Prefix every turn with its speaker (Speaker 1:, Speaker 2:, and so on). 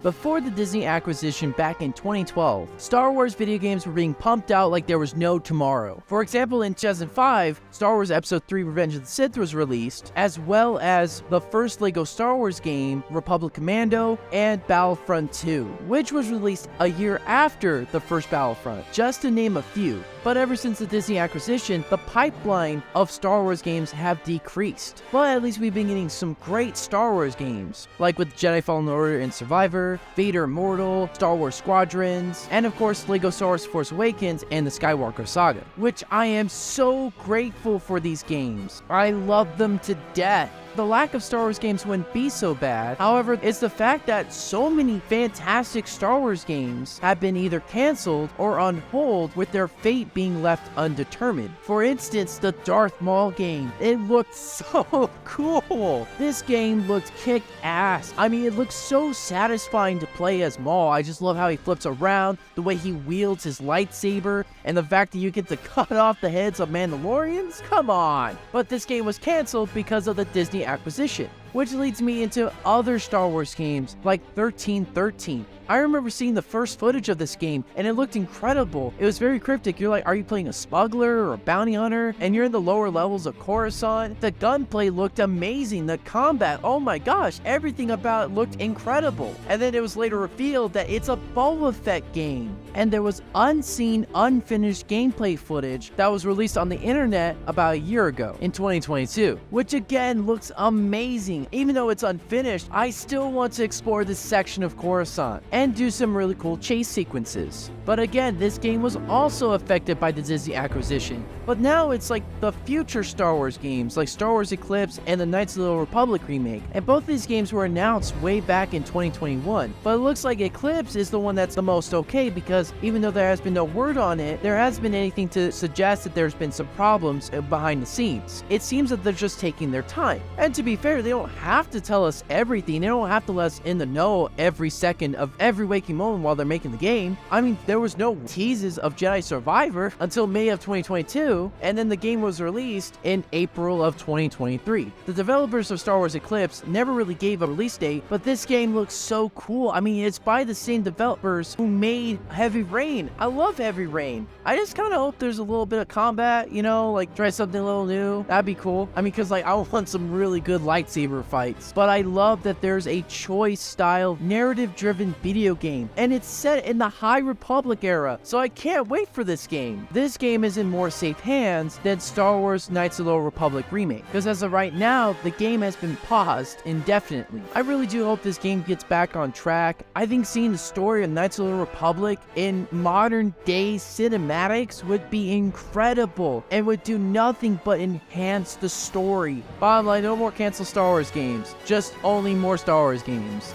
Speaker 1: Before the Disney acquisition back in 2012, Star Wars video games were being pumped out like there was no tomorrow. For example, in 2005, Star Wars Episode 3 Revenge of the Sith was released, as well as the first LEGO Star Wars game, Republic Commando, and Battlefront 2, which was released a year after the first Battlefront, just to name a few. But ever since the Disney acquisition, the pipeline of Star Wars games have decreased. But at least we've been getting some great Star Wars games, like with Jedi Fallen Order and Survivor, Vader Immortal, Star Wars Squadrons, and of course LEGO Star Wars Force Awakens and the Skywalker Saga, which I am so grateful for these games. I love them to death. The lack of Star Wars games wouldn't be so bad. However, it's the fact that so many fantastic Star Wars games have been either canceled or on hold, with their fate being left undetermined. For instance, the Darth Maul game. It looked so cool. This game looked kick-ass. I mean, it looks so satisfying to play as Maul. I just love how he flips around, the way he wields his lightsaber, and the fact that you get to cut off the heads of Mandalorians? Come on! But this game was canceled because of the Disney acquisition, which leads me into other Star Wars games like 1313. I remember seeing the first footage of this game and it looked incredible. It was very cryptic. You're like, are you playing a smuggler or a bounty hunter? And you're in the lower levels of Coruscant. The gunplay looked amazing. The combat, oh my gosh, everything about it looked incredible. And then it was later revealed that it's a Boba Fett game. And there was unseen, unfinished gameplay footage that was released on the internet about a year ago in 2022, which again looks amazing. Even though it's unfinished, I still want to explore this section of Coruscant and do some really cool chase sequences. But again, this game was also affected by the Disney acquisition. But now it's like the future Star Wars games, like Star Wars Eclipse and the Knights of the Old Republic remake. And both these games were announced way back in 2021. But it looks like Eclipse is the one that's the most okay, because even though there has been no word on it, there hasn't been anything to suggest that there's been some problems behind the scenes. It seems that they're just taking their time. And to be fair, they don't have to tell us everything. They don't have to let us in the know every second of every waking moment while they're making the game. I mean, there was no teases of Jedi Survivor until May of 2022, and then the game was released in April of 2023. The developers of Star Wars Eclipse never really gave a release date, but this game looks so cool. I mean, it's by the same developers who made Heavy Rain. I love Heavy Rain. I just kind of hope there's a little bit of combat, you know, like try something a little new. That'd be cool. I mean, because like I want some really good lightsaber fights. But I love that there's a choice style narrative driven video game, and it's set in the High Republic era, so I can't wait for this game. This game is in more safe hands than Star Wars Knights of the Old Republic remake, because as of right now, the game has been paused indefinitely. I really do hope this game gets back on track. I think seeing the story of Knights of the Republic in modern day cinematics would be incredible and would do nothing but enhance the story. Bottom line, no more cancel Star Wars games, just only more Star Wars games.